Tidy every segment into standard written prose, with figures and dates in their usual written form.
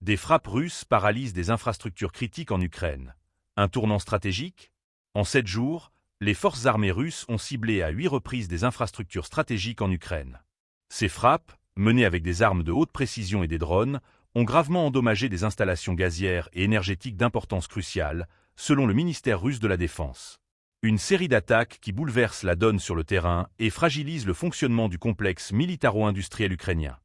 Des frappes russes paralysent des infrastructures critiques en Ukraine. Un tournant stratégique? En 7 jours, les forces armées russes ont ciblé à 8 reprises des infrastructures stratégiques en Ukraine. Ces frappes, menées avec des armes de haute précision et des drones, ont gravement endommagé des installations gazières et énergétiques d'importance cruciale, selon le ministère russe de la Défense. Une série d'attaques qui bouleverse la donne sur le terrain et fragilise le fonctionnement du complexe militaro-industriel ukrainien.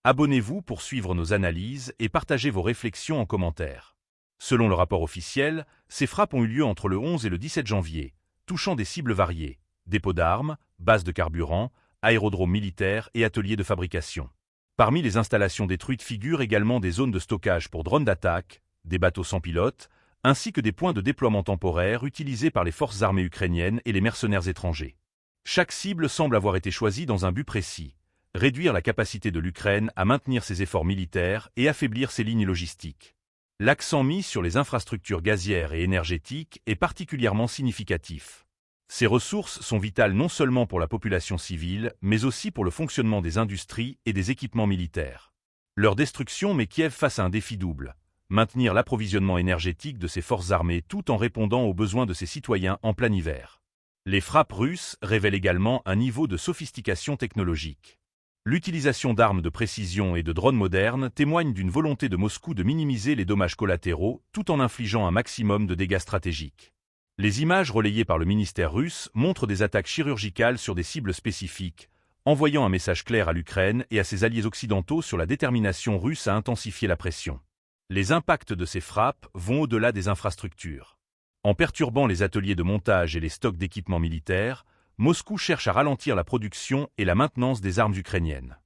Abonnez-vous pour suivre nos analyses et partagez vos réflexions en commentaire. Selon le rapport officiel, ces frappes ont eu lieu entre le 11 et le 17 janvier, touchant des cibles variées, dépôts d'armes, bases de carburant, aérodromes militaires et ateliers de fabrication. Parmi les installations détruites figurent également des zones de stockage pour drones d'attaque, des bateaux sans pilote, ainsi que des points de déploiement temporaires utilisés par les forces armées ukrainiennes et les mercenaires étrangers. Chaque cible semble avoir été choisie dans un but précis: réduire la capacité de l'Ukraine à maintenir ses efforts militaires et affaiblir ses lignes logistiques. L'accent mis sur les infrastructures gazières et énergétiques est particulièrement significatif. Ces ressources sont vitales non seulement pour la population civile, mais aussi pour le fonctionnement des industries et des équipements militaires. Leur destruction met Kiev face à un défi double: maintenir l'approvisionnement énergétique de ses forces armées tout en répondant aux besoins de ses citoyens en plein hiver. Les frappes russes révèlent également un niveau de sophistication technologique. L'utilisation d'armes de précision et de drones modernes témoigne d'une volonté de Moscou de minimiser les dommages collatéraux tout en infligeant un maximum de dégâts stratégiques. Les images relayées par le ministère russe montrent des attaques chirurgicales sur des cibles spécifiques, envoyant un message clair à l'Ukraine et à ses alliés occidentaux sur la détermination russe à intensifier la pression. Les impacts de ces frappes vont au-delà des infrastructures. En perturbant les ateliers de montage et les stocks d'équipements militaires, Moscou cherche à ralentir la production et la maintenance des armes ukrainiennes.